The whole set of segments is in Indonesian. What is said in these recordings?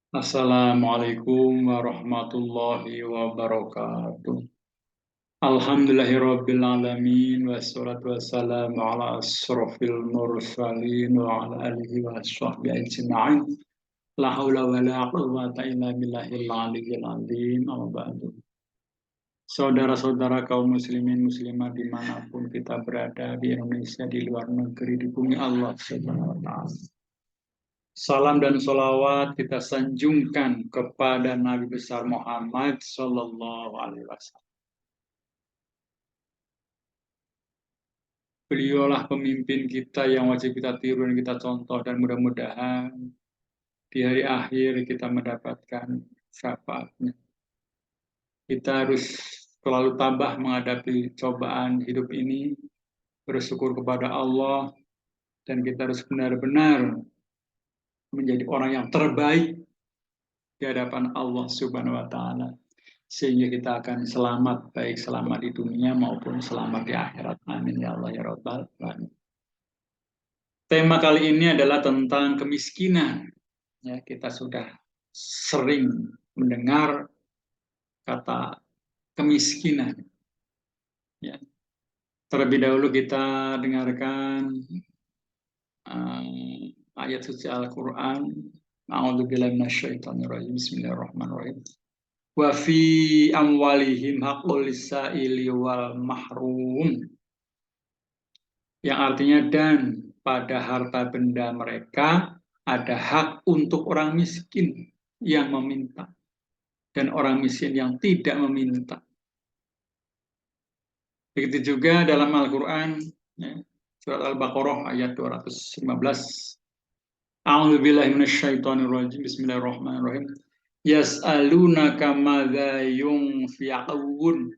Assalamualaikum warahmatullahi wabarakatuh. Alhamdulillahirabbil alamin wassalatu wassalamu ala asrofil mursalin wa ala alihi wa sahbihi ajma'in. La haula wa la quwwata illa billahil aliyyil azim. Amma ba'du. Saudara-saudara kaum muslimin muslimat dimanapun kita berada di Indonesia, di luar negeri, di bumi Allah Subhanahu wa ta'ala. Salam dan solawat kita sanjungkan kepada Nabi besar Muhammad Sallallahu Alaihi Wasallam. Beliaulah pemimpin kita yang wajib kita tiru dan kita contoh, dan mudah-mudahan di hari akhir kita mendapatkan syafaatnya. Kita harus selalu tabah menghadapi cobaan hidup ini, bersyukur kepada Allah, dan kita harus benar-benar menjadi orang yang terbaik di hadapan Allah Subhanahu wa Ta'ala, sehingga kita akan selamat, baik selamat di dunia maupun selamat di akhirat. Amin ya Allah ya Rabbal alamin. Tema kali ini adalah tentang kemiskinan. Ya, kita sudah sering mendengar kata kemiskinan. Ya. Terlebih dahulu kita dengarkan ayat suci Al-Quran. A'udzubillahi minasyaitonirrajim. Bismillahirrahmanirrahim. Wa fi amwalihim haqqul lisaili wal mahrum, yang artinya dan pada harta benda mereka ada hak untuk orang miskin yang meminta dan orang miskin yang tidak meminta. Begitu juga dalam Al-Quran, ya, surat Al-Baqarah ayat 215. A'udzubillahi minasyaitonirrajim. Bismillahirrahmanirrahim. Yas'alunaka madza yunfiqun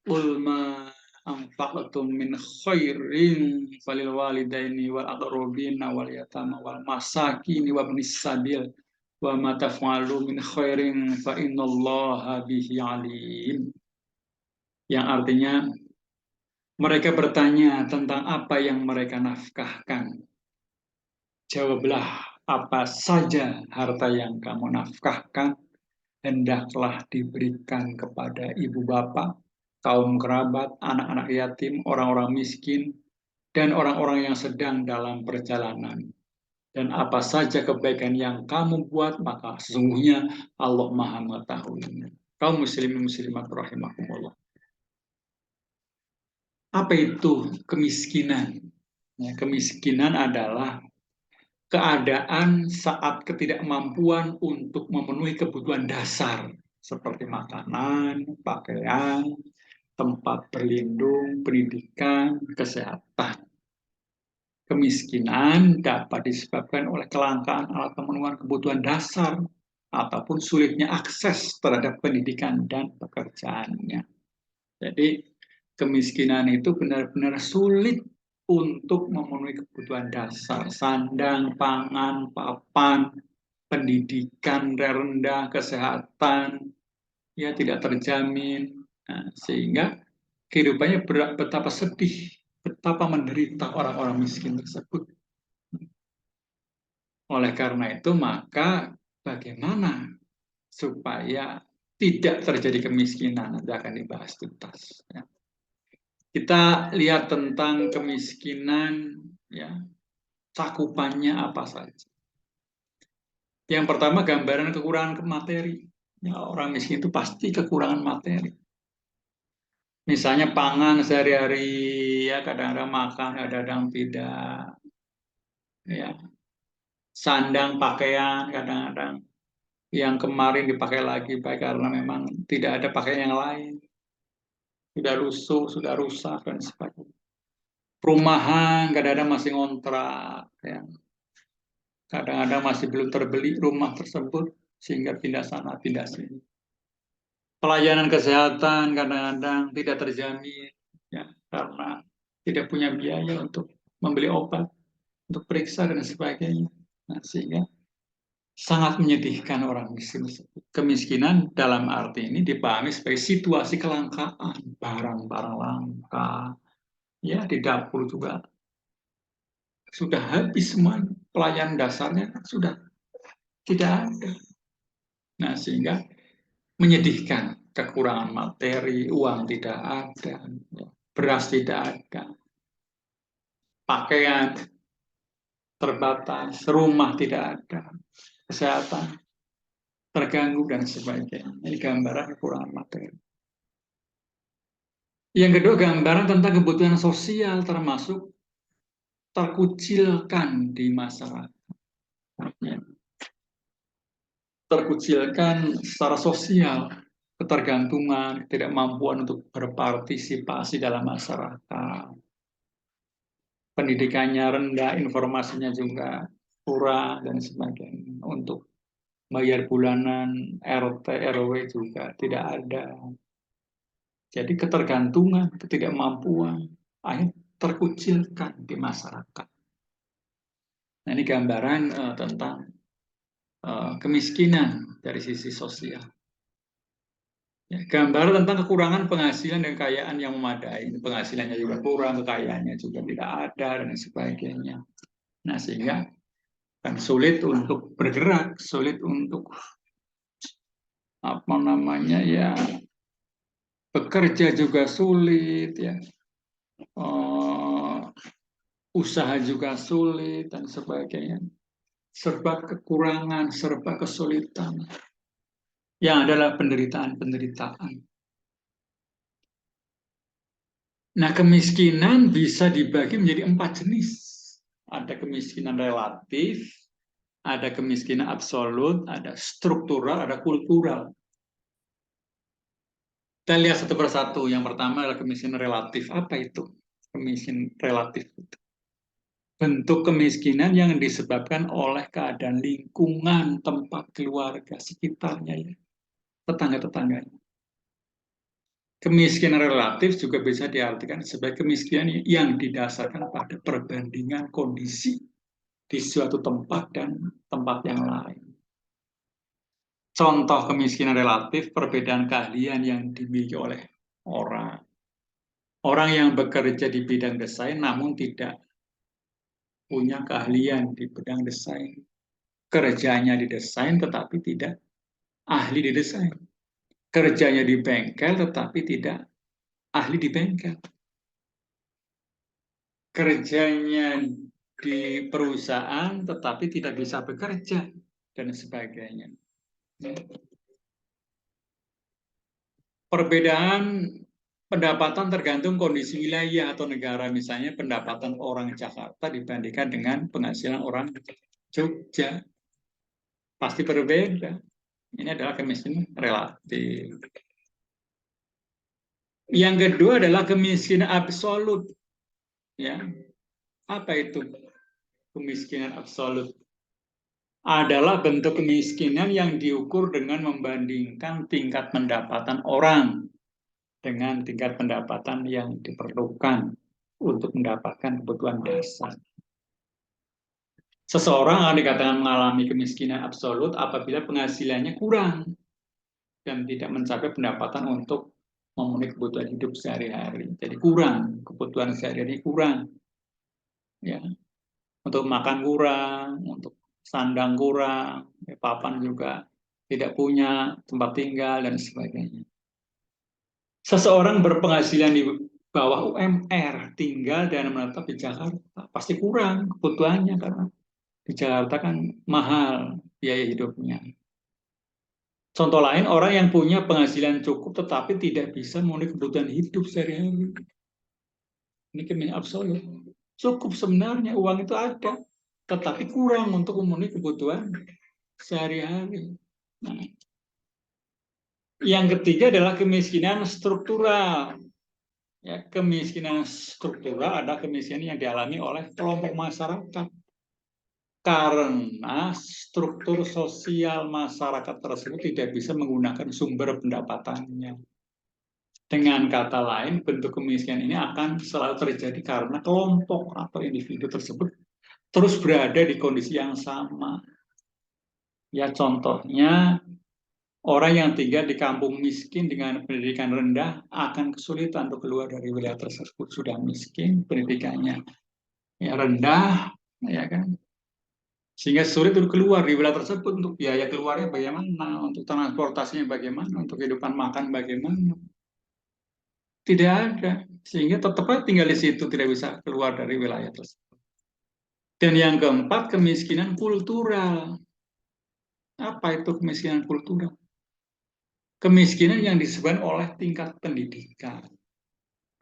qul ma anfaqtum min khairin falil walidaini wal aqrabina wal yatama wal masakin wa ibnis sabil wa ma taf'alu min khairin fa innallaha bihi alim. Yang artinya, mereka bertanya tentang apa yang mereka nafkahkan. Jawablah, apa saja harta yang kamu nafkahkan hendaklah diberikan kepada ibu bapak, kaum kerabat, anak-anak yatim, orang-orang miskin, dan orang-orang yang sedang dalam perjalanan. Dan apa saja kebaikan yang kamu buat, maka sesungguhnya Allah Maha mengetahuinya. Kaum muslimin muslimat rahimakumullah. Apa itu kemiskinan? Ya, kemiskinan adalah keadaan saat ketidakmampuan untuk memenuhi kebutuhan dasar seperti makanan, pakaian, tempat berlindung, pendidikan, kesehatan. Kemiskinan dapat disebabkan oleh kelangkaan alat pemenuhan kebutuhan dasar ataupun sulitnya akses terhadap pendidikan dan pekerjaannya. Jadi kemiskinan itu benar-benar sulit untuk memenuhi kebutuhan dasar, sandang, pangan, papan, pendidikan rendah, kesehatan, ya tidak terjamin. Nah, sehingga kehidupannya betapa sedih, betapa menderita orang-orang miskin tersebut. Oleh karena itu, maka bagaimana supaya tidak terjadi kemiskinan, nanti akan dibahas tuntas. Ya. Kita lihat tentang kemiskinan, ya, cakupannya apa saja. Yang pertama, gambaran kekurangan materi. Ya, orang miskin itu pasti kekurangan materi. Misalnya pangan sehari-hari, ya kadang-kadang makan, kadang-kadang tidak. Ya, sandang pakaian kadang-kadang yang kemarin dipakai lagi baik karena memang tidak ada pakaian yang lain, sudah lusuh, sudah rusak dan sebagainya. Perumahan kadang-kadang masih ngontrak, ya. Kadang-kadang masih belum terbeli rumah tersebut sehingga pindah sana pindah sini. Pelayanan kesehatan kadang-kadang tidak terjamin, ya, karena tidak punya biaya untuk membeli obat, untuk periksa dan sebagainya. Nah, sehingga sangat menyedihkan orang miskin. Kemiskinan dalam arti ini dipahami sebagai situasi kelangkaan barang-barang langka. Ya, di dapur juga sudah habis semua, pelayanan dasarnya kan sudah tidak ada. Nah, sehingga menyedihkan, kekurangan materi, uang tidak ada, beras tidak ada, pakaian terbatas, rumah tidak ada, kesehatan terganggu dan sebagainya. Ini gambaran kekurangan materi. Yang kedua, gambaran tentang kebutuhan sosial termasuk terkucilkan di masyarakat. Terkucilkan secara sosial, ketergantungan, ketidakmampuan untuk berpartisipasi dalam masyarakat. Pendidikannya rendah, informasinya juga kurang, dan sebagainya. Untuk bayar bulanan, RT, RW juga tidak ada. Jadi ketergantungan, ketidakmampuan, akhirnya terkucilkan di masyarakat. Nah, ini gambaran tentang kemiskinan dari sisi sosial. Ya, gambar tentang kekurangan penghasilan dan kekayaan yang memadai. Penghasilannya juga kurang, kekayaannya juga tidak ada, dan sebagainya. Nah, sehingga kan sulit untuk bergerak, sulit untuk apa namanya ya, bekerja juga sulit ya, usaha juga sulit dan sebagainya. Serba kekurangan, serba kesulitan. Yang adalah penderitaan-penderitaan. Nah, kemiskinan bisa dibagi menjadi 4 jenis. Ada kemiskinan relatif, ada kemiskinan absolut, ada struktural, ada kultural. Kita lihat satu persatu. Yang pertama adalah kemiskinan relatif. Apa itu kemiskinan relatif? Bentuk kemiskinan yang disebabkan oleh keadaan lingkungan, tempat keluarga, sekitarnya, ya, tetangga-tetangganya. Kemiskinan relatif juga bisa diartikan sebagai kemiskinan yang didasarkan pada perbandingan kondisi di suatu tempat dan tempat yang lain. Contoh kemiskinan relatif, perbedaan keahlian yang dimiliki oleh orang. Orang yang bekerja di bidang desain namun tidak punya keahlian di bidang desain. Kerjanya di desain tetapi tidak ahli di desain. Kerjanya di bengkel tetapi tidak ahli di bengkel. Kerjanya di perusahaan tetapi tidak bisa bekerja dan sebagainya. Perbedaan pendapatan tergantung kondisi wilayah atau negara. Misalnya pendapatan orang Jakarta dibandingkan dengan penghasilan orang Jogja. Pasti berbeda. Ini adalah kemiskinan relatif. Yang kedua adalah kemiskinan absolut. Ya, apa itu kemiskinan absolut? Adalah bentuk kemiskinan yang diukur dengan membandingkan tingkat pendapatan orang dengan tingkat pendapatan yang diperlukan untuk mendapatkan kebutuhan dasar. Seseorang akan dikatakan mengalami kemiskinan absolut apabila penghasilannya kurang dan tidak mencapai pendapatan untuk memenuhi kebutuhan hidup sehari-hari. Jadi kurang, kebutuhan sehari-hari kurang. Ya, untuk makan kurang, untuk sandang kurang, papan juga tidak punya tempat tinggal dan sebagainya. Seseorang berpenghasilan di bawah UMR tinggal dan menetap di Jakarta pasti kurang kebutuhannya karena di Jakarta kan mahal biaya hidupnya. Contoh lain, orang yang punya penghasilan cukup tetapi tidak bisa memenuhi kebutuhan hidup sehari-hari. Ini kemiskinan absolut. Cukup sebenarnya uang itu ada, tetapi kurang untuk memenuhi kebutuhan sehari-hari. Nah, yang ketiga adalah kemiskinan struktural. Ya, kemiskinan struktural ada kemiskinan yang dialami oleh kelompok masyarakat karena struktur sosial masyarakat tersebut tidak bisa menggunakan sumber pendapatannya. Dengan kata lain, bentuk kemiskinan ini akan selalu terjadi karena kelompok atau individu tersebut terus berada di kondisi yang sama. Ya, contohnya orang yang tinggal di kampung miskin dengan pendidikan rendah akan kesulitan untuk keluar dari wilayah tersebut. Sudah miskin, pendidikannya ya rendah, ya kan, Sehingga sulit untuk keluar di wilayah tersebut, untuk biaya keluarnya bagaimana, untuk transportasinya bagaimana, untuk kehidupan makan bagaimana. Tidak ada. Sehingga tetap tinggal di situ, tidak bisa keluar dari wilayah tersebut. Dan yang keempat, kemiskinan kultural. Apa itu kemiskinan kultural? Kemiskinan yang disebabkan oleh tingkat pendidikan.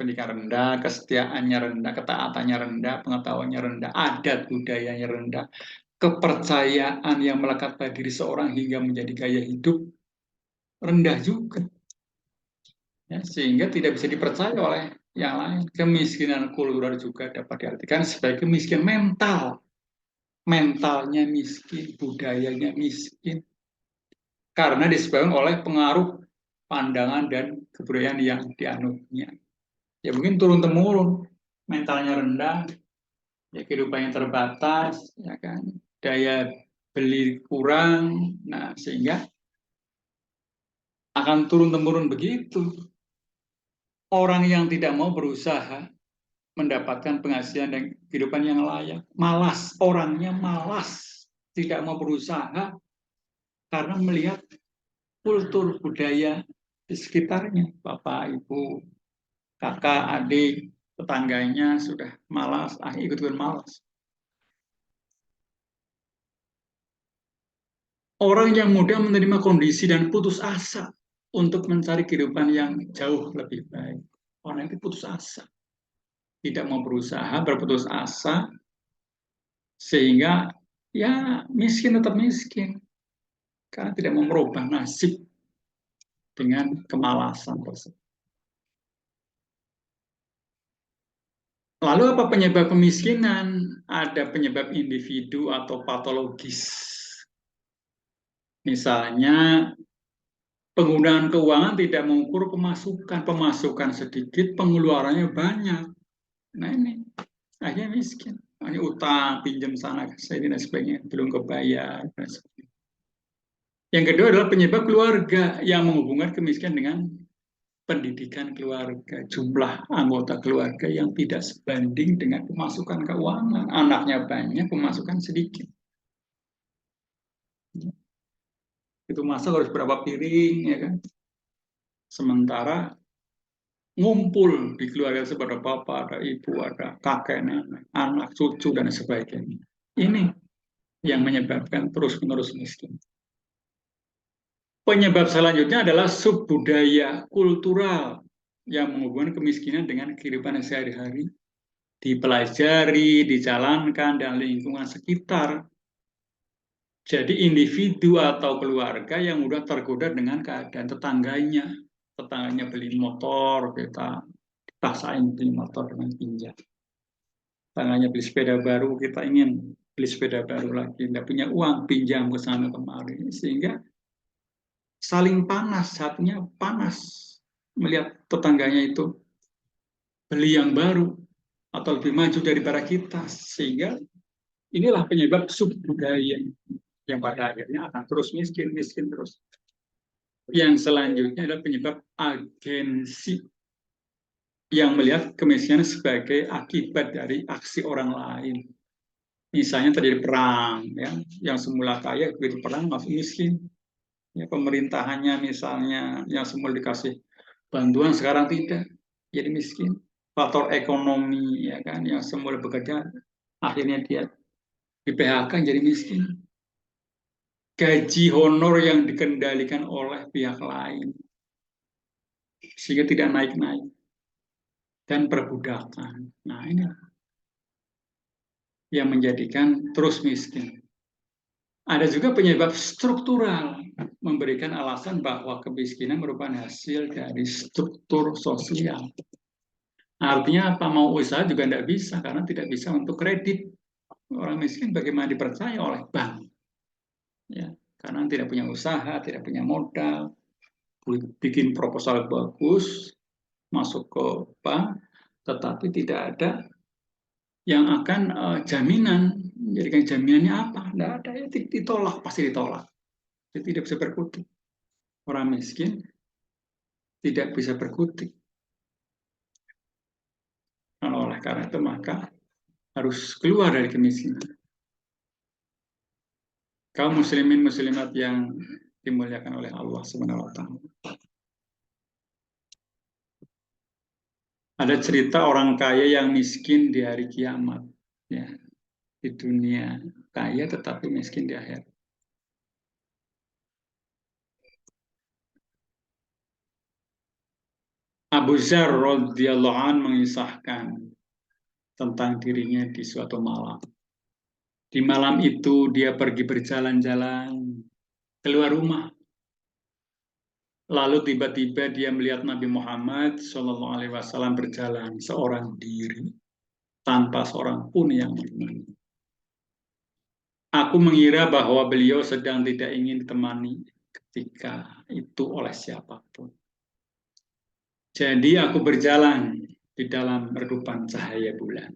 Pendidikan rendah, kesetiaannya rendah, ketaatannya rendah, pengetahuannya rendah, adat budayanya rendah, kepercayaan yang melekat pada diri seorang hingga menjadi gaya hidup rendah juga. Ya, sehingga tidak bisa dipercaya oleh yang lain. Kemiskinan kultural juga dapat diartikan sebagai kemiskinan mental. Mentalnya miskin, budayanya miskin. Karena disebabkan oleh pengaruh pandangan dan kebudayaan yang dianutnya. Ya mungkin turun-temurun, mentalnya rendah, ya kehidupannya terbatas, ya kan, daya beli kurang, nah sehingga akan turun-temurun begitu. Orang yang tidak mau berusaha mendapatkan penghasilan dan kehidupan yang layak, malas, orangnya malas, tidak mau berusaha karena melihat kultur budaya di sekitarnya, bapak, ibu, kakak, adik, tetangganya sudah malas, ikut-ikut malas. Orang yang mudah menerima kondisi dan putus asa untuk mencari kehidupan yang jauh lebih baik. Orang itu putus asa, tidak mau berusaha, berputus asa, sehingga ya miskin tetap miskin, karena tidak mau merubah nasib dengan kemalasan tersebut. Lalu apa penyebab kemiskinan? Ada penyebab individu atau patologis. Misalnya penggunaan keuangan tidak mengukur pemasukan, pemasukan sedikit, pengeluarannya banyak. Nah ini akhirnya miskin. Ini utang, pinjam sana, sini dan sebagainya, belum kebayar. Yang kedua adalah penyebab keluarga yang menghubungkan kemiskinan dengan pendidikan keluarga, jumlah anggota keluarga yang tidak sebanding dengan pemasukan keuangan. Anaknya banyak, pemasukan sedikit. Itu masak harus berapa piring, ya kan? Sementara ngumpul di keluarga seperti bapak, ada ibu, ada kakek, nenek, anak, cucu, dan sebagainya. Ini yang menyebabkan terus-menerus miskin. Penyebab selanjutnya adalah subbudaya kultural yang menghubungkan kemiskinan dengan kehidupan sehari-hari, dipelajari, dijalankan, dan lingkungan sekitar. Jadi individu atau keluarga yang mudah tergoda dengan keadaan tetangganya. Tetangganya beli motor, kita paksain beli motor dengan pinjam. Tetangganya beli sepeda baru, kita ingin beli sepeda baru lagi. Tidak punya uang, pinjam ke sana kemari. Sehingga saling panas, hatinya panas melihat tetangganya itu beli yang baru atau lebih maju daripada kita. Sehingga inilah penyebab subbudaya yang pada akhirnya akan terus miskin, miskin terus. Yang selanjutnya adalah penyebab agensi yang melihat kemiskinan sebagai akibat dari aksi orang lain. Misalnya terjadi perang, ya, yang semula kaya begitu perang masuk miskin. Ya, pemerintahannya misalnya yang semula dikasih bantuan sekarang tidak, jadi miskin. Faktor ekonomi, ya kan, yang semula bekerja akhirnya dia di PHK jadi miskin. Gaji honor yang dikendalikan oleh pihak lain sehingga tidak naik-naik, dan perbudakan. Nah, ini yang menjadikan terus miskin. Ada juga penyebab struktural, memberikan alasan bahwa kemiskinan merupakan hasil dari struktur sosial. Artinya apa? Mau usaha juga tidak bisa, karena tidak bisa untuk kredit. Orang miskin bagaimana dipercaya oleh bank? Ya, karena tidak punya usaha, tidak punya modal, bikin proposal bagus, masuk ke bank, tetapi tidak ada yang akan jaminan. Jadikan jaminannya apa? Tidak ada, ya, ditolak, pasti ditolak. Jadi tidak bisa berkutik. Orang miskin tidak bisa berkutik. Nah, oleh karena itu maka harus keluar dari kemiskinan. Kaum muslimin muslimat yang dimuliakan oleh Allah Subhanahu wa taala. Ada cerita orang kaya yang miskin di hari kiamat, ya. Di dunia kaya tetapi miskin di akhirat. Abu Dzar radhiyallahu an mengisahkan tentang dirinya di suatu malam. Di malam itu dia pergi berjalan-jalan keluar rumah. Lalu tiba-tiba dia melihat Nabi Muhammad SAW berjalan seorang diri tanpa seorang pun yang menemani. Aku mengira bahwa beliau sedang tidak ingin ditemani ketika itu oleh siapapun. Jadi aku berjalan di dalam redupan cahaya bulan.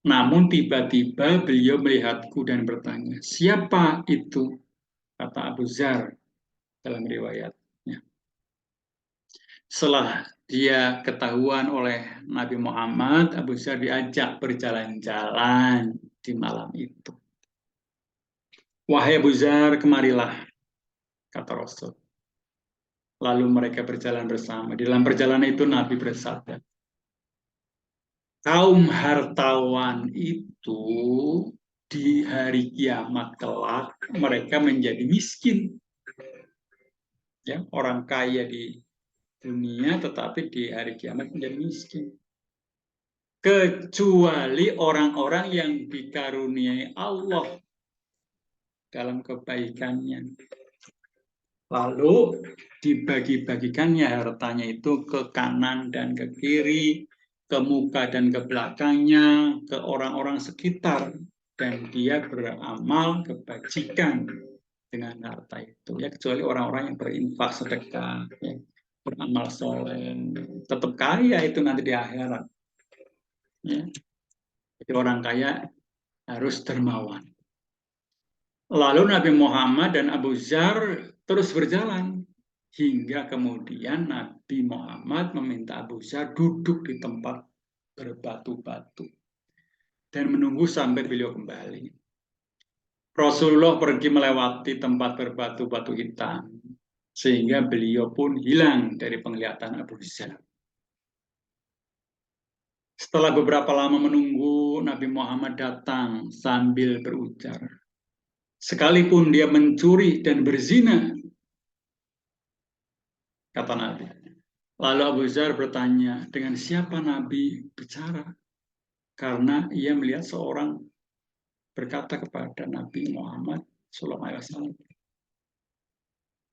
Namun tiba-tiba beliau melihatku dan bertanya, siapa itu? Kata Abu Dzar dalam riwayatnya. Setelah dia ketahuan oleh Nabi Muhammad, Abu Dzar diajak berjalan-jalan di malam itu. Wahai Abu Dzar, kemarilah, kata Rasul. Lalu mereka berjalan bersama. Di dalam perjalanan itu Nabi bersabda, kaum hartawan itu di hari kiamat kelak mereka menjadi miskin. Ya, orang kaya di dunia tetapi di hari kiamat menjadi miskin. Kecuali orang-orang yang dikaruniai Allah dalam kebaikannya. Lalu dibagi-bagikannya hartanya itu ke kanan dan ke kiri, ke muka dan ke belakangnya, ke orang-orang sekitar. Dan dia beramal kebajikan dengan harta itu. Ya, kecuali orang-orang yang berinfak sedekah, ya, beramal soleh, tetap kaya itu nanti di akhirat. Ya. Jadi orang kaya harus dermawan. Lalu Nabi Muhammad dan Abu Dzar terus berjalan hingga kemudian Nabi Muhammad meminta Abu Dzar duduk di tempat berbatu-batu dan menunggu sampai beliau kembali. Rasulullah pergi melewati tempat berbatu-batu hitam sehingga beliau pun hilang dari penglihatan Abu Dzar. Setelah beberapa lama menunggu, Nabi Muhammad datang sambil berujar, sekalipun dia mencuri dan berzina, kata Nabi. Lalu Abu Dzar bertanya, dengan siapa Nabi bicara? Karena ia melihat seorang berkata kepada Nabi Muhammad SAW.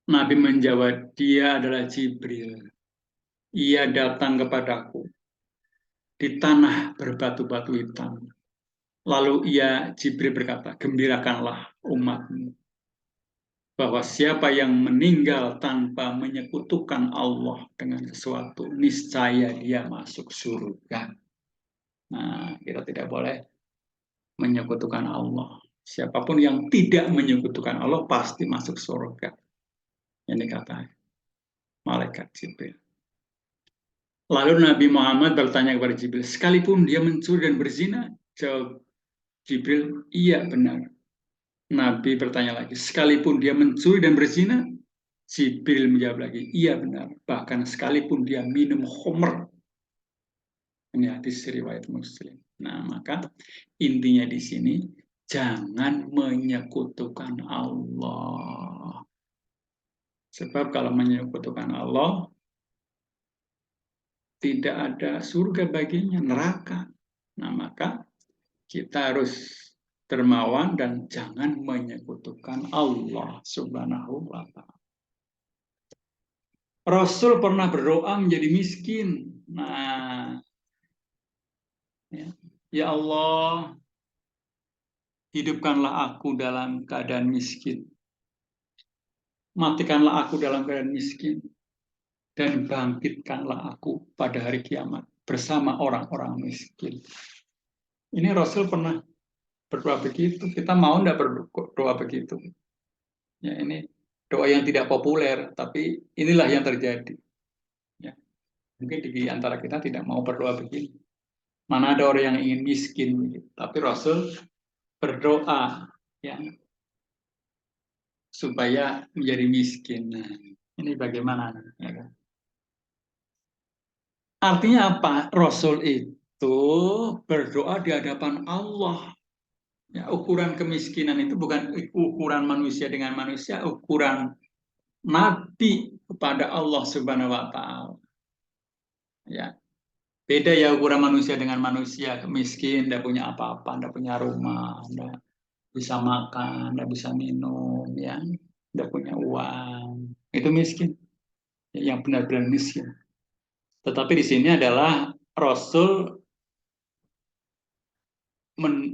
Nabi menjawab, dia adalah Jibril. Ia datang kepadaku di tanah berbatu-batu hitam. Lalu Jibril berkata, gembirakanlah umatmu bahwa siapa yang meninggal tanpa menyekutukan Allah dengan sesuatu, niscaya dia masuk surga. Nah, kita tidak boleh menyekutukan Allah. Siapapun yang tidak menyekutukan Allah pasti masuk surga. Ini kata malaikat Jibril. Lalu Nabi Muhammad bertanya kepada Jibril, sekalipun dia mencuri dan berzina? Jawab Jibril, iya benar. Nabi bertanya lagi, sekalipun dia mencuri dan berzina? Jibril menjawab lagi, iya benar. Bahkan sekalipun dia minum khamr. Ini hadis riwayat Muslim. Nah, maka intinya di sini, jangan menyekutukan Allah. Sebab kalau menyekutukan Allah, tidak ada surga baginya, neraka. Nah, maka kita harus dermawan dan jangan menyekutukan Allah Subhanahu wa ta'ala. Rasul pernah berdoa menjadi miskin. Nah, ya Allah, hidupkanlah aku dalam keadaan miskin. Matikanlah aku dalam keadaan miskin. Dan bangkitkanlah aku pada hari kiamat bersama orang-orang miskin. Ini Rasul pernah berdoa begitu. Kita mau enggak berdoa begitu? Ya, ini doa yang tidak populer, tapi inilah yang terjadi. Ya. Mungkin di antara kita tidak mau berdoa begini. Mana ada orang yang ingin miskin, tapi Rasul berdoa, ya, supaya menjadi miskin. Nah, ini bagaimana? Ya kan? Artinya apa? Rasul itu berdoa di hadapan Allah. Ya, ukuran kemiskinan itu bukan ukuran manusia dengan manusia, ukuran Nabi kepada Allah Subhanahu wa Ta'ala. Ya, beda ya ukuran manusia dengan manusia. Miskin, tidak punya apa-apa, tidak punya rumah, tidak bisa makan, tidak bisa minum, ya, tidak punya uang. Itu miskin, yang benar-benar miskin. Tetapi di sini adalah Rasul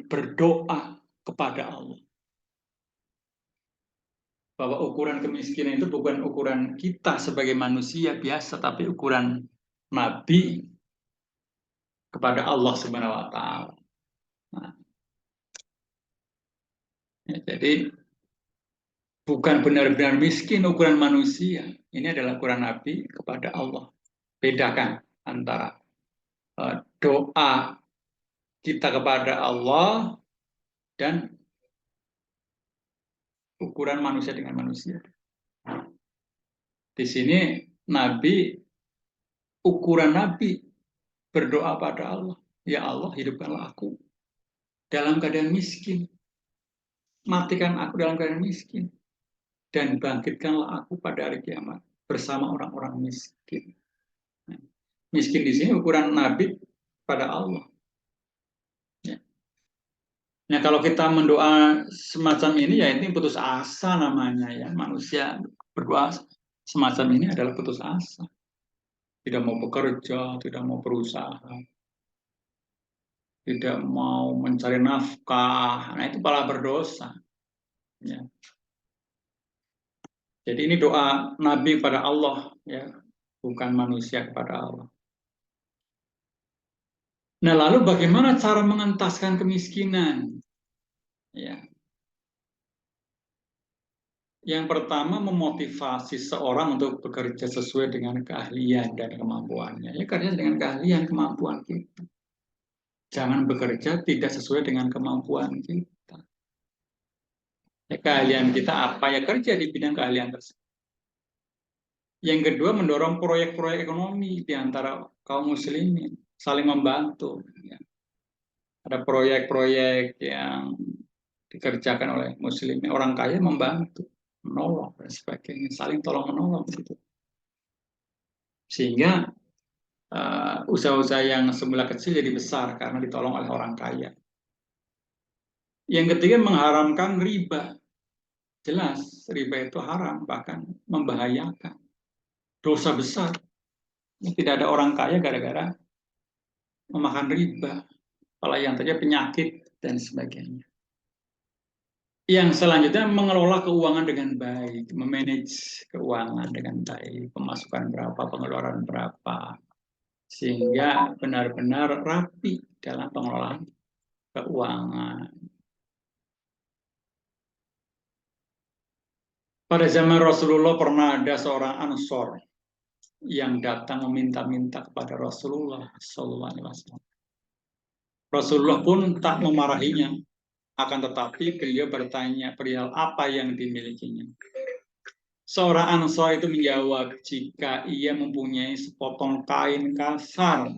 berdoa kepada Allah. Bahwa ukuran kemiskinan itu bukan ukuran kita sebagai manusia biasa, tapi ukuran Nabi kepada Allah Subhanahu wa Ta'ala. Nah, ya, jadi bukan benar-benar miskin ukuran manusia. Ini adalah ukuran Nabi kepada Allah. Bedakan antara doa kita kepada Allah dan ukuran manusia dengan manusia. Di sini Nabi, ukuran Nabi berdoa pada Allah. Ya Allah, hidupkanlah aku dalam keadaan miskin. Matikan aku dalam keadaan miskin. Dan bangkitkanlah aku pada hari kiamat bersama orang-orang miskin. Miskin di sini ukuran Nabi pada Allah. Ya. Nah, kalau kita mendoa semacam ini, ya ini putus asa namanya ya. Manusia berdoa semacam ini adalah putus asa. Tidak mau bekerja, tidak mau berusaha, tidak mau mencari nafkah. Nah, itu malah berdosa. Ya. Jadi ini doa Nabi kepada Allah, ya, bukan manusia kepada Allah. Nah, lalu bagaimana cara mengentaskan kemiskinan? Ya. Yang pertama, memotivasi seorang untuk bekerja sesuai dengan keahlian dan kemampuannya. Ya, kerja dengan keahlian kemampuan kita. Jangan bekerja tidak sesuai dengan kemampuan kita. Ya, keahlian kita apa, ya kerja di bidang keahlian tersebut. Yang kedua, mendorong proyek-proyek ekonomi di antara kaum muslimin, saling membantu. Ya. Ada proyek-proyek yang dikerjakan oleh muslimin, orang kaya membantu, menolong dan sebagainya, saling tolong menolong gitu. Sehingga usaha-usaha yang semula kecil jadi besar karena ditolong oleh orang kaya. Yang ketiga, mengharamkan riba. Jelas, riba itu haram, bahkan membahayakan. Dosa besar. Tidak ada orang kaya gara-gara memakan riba. Apalagi yang terjadi penyakit dan sebagainya. Yang selanjutnya, mengelola keuangan dengan baik, memanage keuangan dengan baik, pemasukan berapa, pengeluaran berapa, sehingga benar-benar rapi dalam pengelolaan keuangan. Pada zaman Rasulullah pernah ada seorang Ansor yang datang meminta-minta kepada Rasulullah SAW. Rasulullah pun tak memarahinya, akan tetapi beliau bertanya perihal apa yang dimilikinya. Seorang Ansor itu menjawab, jika ia mempunyai sepotong kain kasar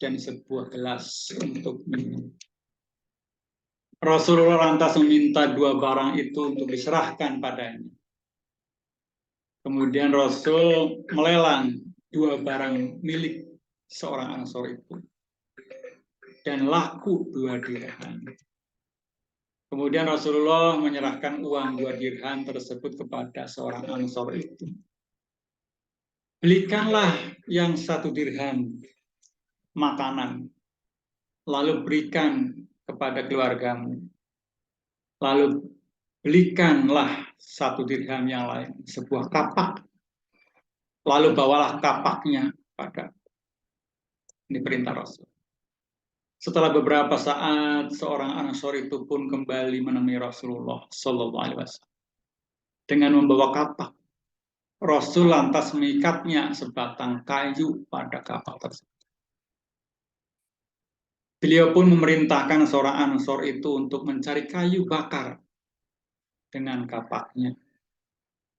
dan sebuah gelas untuk minum. Rasulullah lantas meminta dua barang itu untuk diserahkan padanya. Kemudian Rasul melelang dua barang milik seorang Ansor itu dan laku 2 dirham. Kemudian Rasulullah menyerahkan uang 2 dirham tersebut kepada seorang Ansor itu. Belikanlah yang 1 dirham makanan, lalu berikan kepada keluargamu. Lalu belikanlah 1 dirham yang lain, sebuah kapak. Lalu bawalah kapaknya pada. Ini perintah Rasul. Setelah beberapa saat, seorang Ansor itu pun kembali menemui Rasulullah SAW dengan membawa kapak. Rasul lantas mengikatnya sebatang kayu pada kapak tersebut. Beliau pun memerintahkan seorang Ansor itu untuk mencari kayu bakar dengan kapaknya.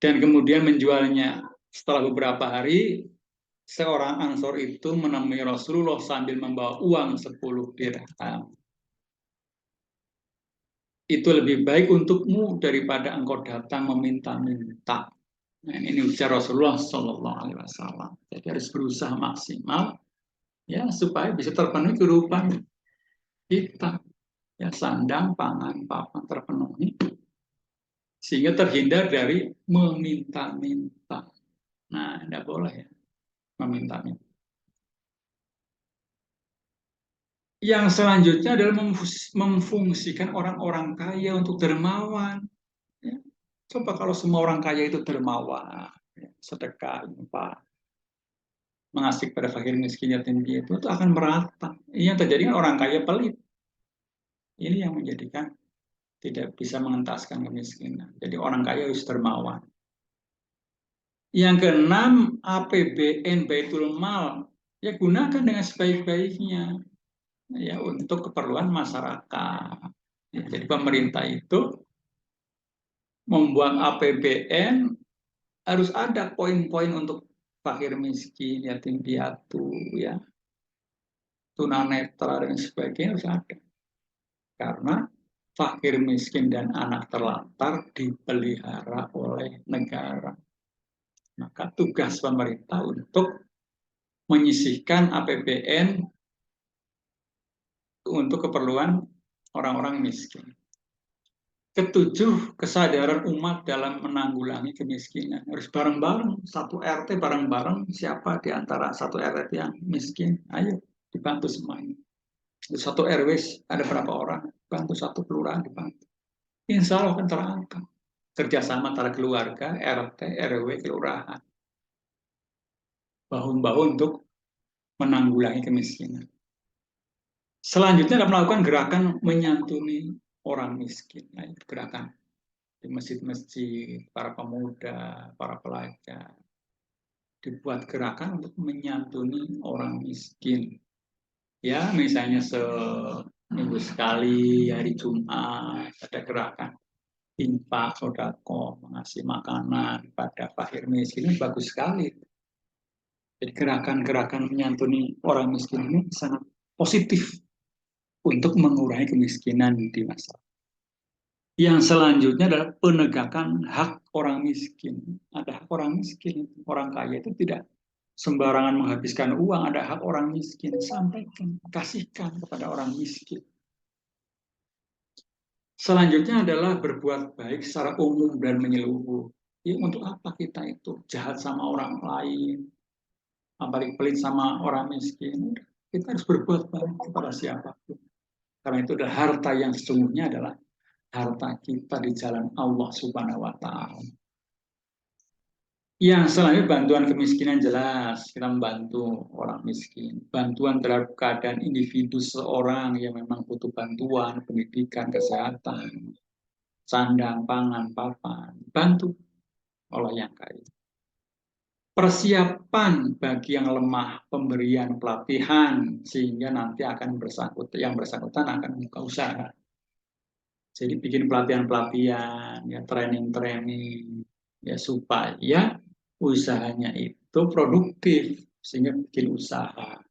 dan kemudian menjualnya. Setelah beberapa hari, seorang Ansor itu menemui Rasulullah sambil membawa uang 10 dirham. Itu lebih baik untukmu daripada engkau datang meminta-minta. Nah, ini ujar Rasulullah Shallallahu Alaihi Wasallam. Jadi harus berusaha maksimal ya supaya bisa terpenuhi kehidupan kita. Ya, sandang, pangan, papan terpenuhi sehingga terhindar dari meminta-minta. Nah, tidak boleh ya meminta-minta. Yang selanjutnya adalah memfungsikan orang-orang kaya untuk dermawan. Ya. Coba kalau semua orang kaya itu dermawan, ya, sedekah, infak, mengasih pada fakir miskin yatim piatu itu akan merata. Ini yang terjadi kan orang kaya pelit. Ini yang menjadikan tidak bisa mengentaskan kemiskinan. Jadi orang kaya harus dermawan. Yang keenam, APBN Baitul Mal ya gunakan dengan sebaik-baiknya ya untuk keperluan masyarakat. Ya, jadi pemerintah itu membuat APBN harus ada poin-poin untuk fakir miskin, yatim piatu, ya, tunanetra dan sebagainya harus ada. Karena fakir miskin dan anak terlantar dipelihara oleh negara. Maka tugas pemerintah untuk menyisihkan APBN untuk keperluan orang-orang miskin. Ketujuh, kesadaran umat dalam menanggulangi kemiskinan. Harus bareng-bareng, satu RT bareng-bareng, siapa di antara satu RT yang miskin, ayo dibantu semuanya. Satu RW ada berapa orang, bantu satu kelurahan dibantu. Insya Allah akan terangkat. Kerjasama antara keluarga, RT, RW, kelurahan. Bahu-bahu untuk menanggulangi kemiskinan. Selanjutnya adalah melakukan gerakan menyantuni orang miskin. Nah, gerakan di masjid-masjid, para pemuda, para pelajar. Dibuat gerakan untuk menyantuni orang miskin. Ya, misalnya seminggu sekali, hari Jumat, ada gerakan infak, sodako, mengasih makanan pada fakir miskin, ini bagus sekali. Jadi gerakan-gerakan menyantuni orang miskin ini sangat positif untuk mengurangi kemiskinan di masyarakat. Yang selanjutnya adalah penegakan hak orang miskin. Ada hak orang miskin, orang kaya itu tidak sembarangan menghabiskan uang, ada hak orang miskin, sampaikan, kasihkan kepada orang miskin. Selanjutnya adalah berbuat baik secara umum dan menyeluruh. Ya, untuk apa kita itu jahat sama orang lain, apalagi pelit sama orang miskin? Kita harus berbuat baik kepada siapapun. Karena itu adalah harta yang sesungguhnya adalah harta kita di jalan Allah Subhanahu wa Ta'ala. Yang selanjutnya bantuan kemiskinan jelas, kita membantu orang miskin. Bantuan terhadap keadaan individu seorang yang memang butuh bantuan, pendidikan, kesehatan, sandang, pangan, papan, bantu oleh yang kaya. Persiapan bagi yang lemah, pemberian pelatihan, sehingga nanti akan yang bersangkutan akan membuka usaha. Jadi bikin pelatihan-pelatihan, ya training-training, ya supaya usahanya itu produktif sehingga bikin usaha.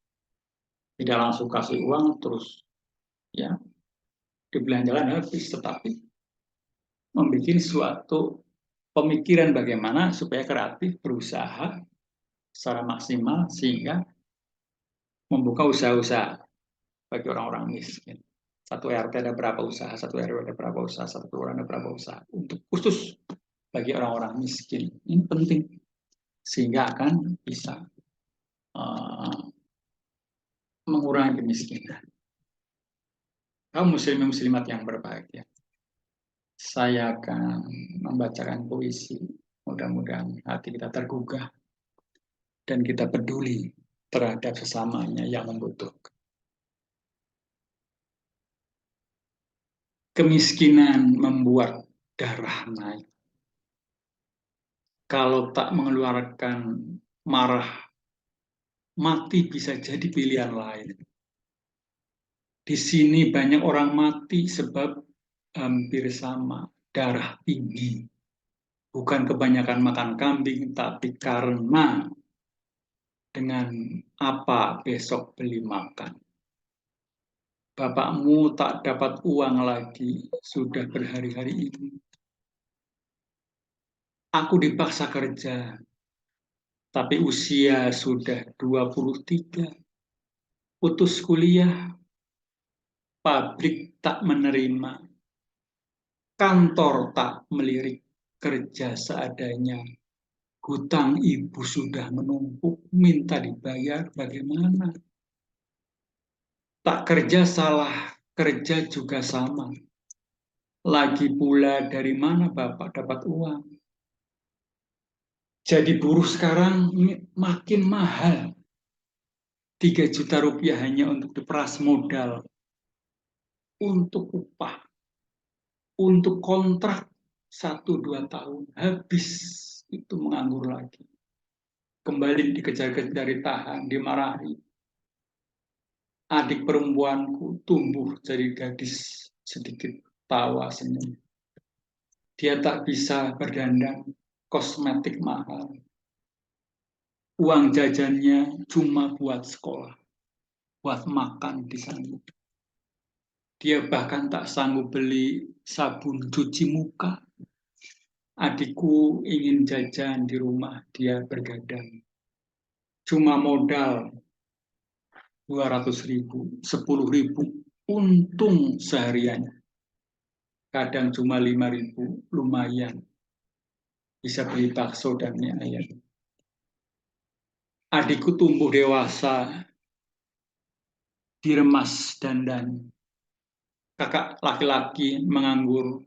Tidak langsung kasih uang terus ya dibelanjakan habis, tetapi membuat suatu pemikiran bagaimana supaya kreatif berusaha secara maksimal sehingga membuka usaha-usaha bagi orang-orang miskin. Satu RT ada berapa usaha, satu RW ada berapa usaha, satu kelurahan ada berapa usaha. Untuk khusus bagi orang-orang miskin. Ini penting sehingga akan bisa mengurangi kemiskinan. Kaum muslim muslimat yang berbahagia. Saya akan membacakan puisi. Mudah-mudahan hati kita tergugah dan kita peduli terhadap sesamanya yang membutuhkan. Kemiskinan membuat darah naik. Kalau tak mengeluarkan marah, mati bisa jadi pilihan lain. Di sini banyak orang mati sebab hampir sama, darah tinggi, Bukan kebanyakan makan kambing, tapi karena dengan apa besok beli makan. Bapakmu tak dapat uang lagi, sudah berhari-hari ini. Aku dipaksa kerja, tapi usia sudah 23. Putus kuliah, pabrik tak menerima, kantor tak melirik, kerja seadanya. Hutang ibu sudah menumpuk, minta dibayar bagaimana? Tak kerja salah, kerja juga sama. Lagi pula dari mana Bapak dapat uang? Jadi buruh sekarang makin mahal. 3 juta rupiah hanya untuk diperas modal, untuk upah, untuk kontrak 1-2 tahun. Habis itu menganggur lagi. Kembali dikejar-kejar, ditahan, dimarahi. Adik perempuanku tumbuh jadi gadis, sedikit tawa senyum. Dia tak bisa berdandan, kosmetik mahal. Uang jajannya cuma buat sekolah, buat makan di sana. Dia bahkan tak sanggup beli sabun cuci muka. Adikku ingin jajan di rumah, dia bergadang. Cuma modal 200.000, 10.000, untung seharian. Kadang cuma 5.000, lumayan. Bisa beli bakso dan mie ayam. Adikku tumbuh dewasa, diremas dandan. Kakak laki-laki menganggur.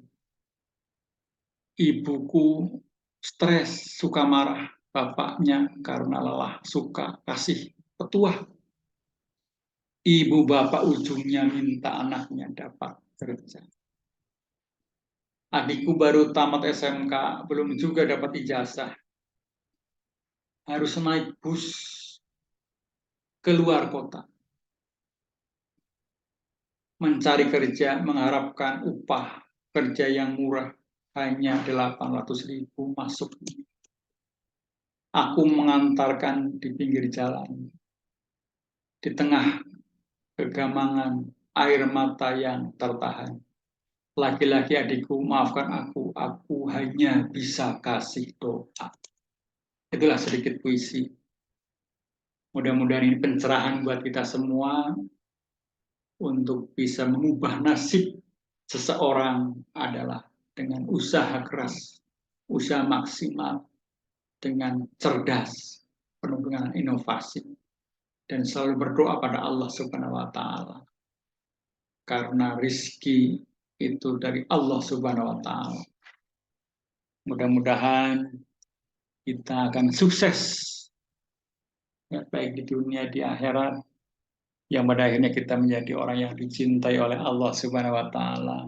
Ibuku stres, suka marah. Bapaknya karena lelah, suka kasih petuah. Ibu bapak ujungnya minta anaknya dapat kerja. Adikku baru tamat SMK, belum juga dapat ijazah. Harus naik bus keluar kota. Mencari kerja, mengharapkan upah kerja yang murah, hanya 800.000 masuk. Aku mengantarkan di pinggir jalan. Di tengah kegamangan, air mata yang tertahan. Laki-laki adikku, maafkan aku hanya bisa kasih doa. Itulah sedikit puisi. Mudah-mudahan ini pencerahan buat kita semua untuk bisa mengubah nasib seseorang adalah dengan usaha keras, usaha maksimal, dengan cerdas, penuh dengan inovasi, dan selalu berdoa pada Allah Subhanahu wa Ta'ala. Karena rizki itu dari Allah Subhanahu wa Ta'ala. Mudah-mudahan kita akan sukses, ya, baik di dunia, di akhirat, yang pada akhirnya kita menjadi orang yang dicintai oleh Allah Subhanahu wa Ta'ala,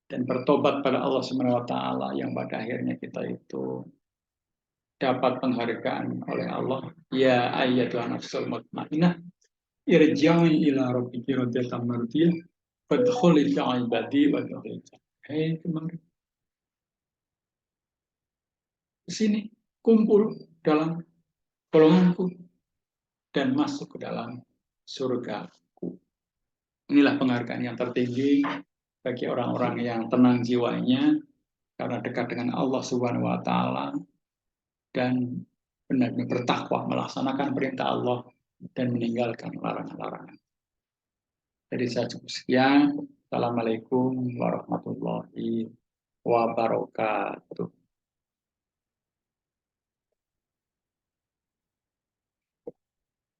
dan bertobat pada Allah Subhanahu wa Ta'ala, yang pada akhirnya kita itu dapat penghargaan oleh Allah. Ya ayyatuhan nafsul mutmainnah, irji'i ila rabbiki radiyatan mardiyah, fadkhuli fi ibadi wa dkhuli. Hei, kemarin ke sini, kumpul dalam golonganku dan masuk ke dalam surgaku. Inilah penghargaan yang tertinggi bagi orang-orang yang tenang jiwanya karena dekat dengan Allah Subhanahu wa Ta'ala dan benar-benar bertakwa, melaksanakan perintah Allah dan meninggalkan larangan-larangan. Jadi saya cukup sekian. Assalamualaikum warahmatullahi wabarakatuh.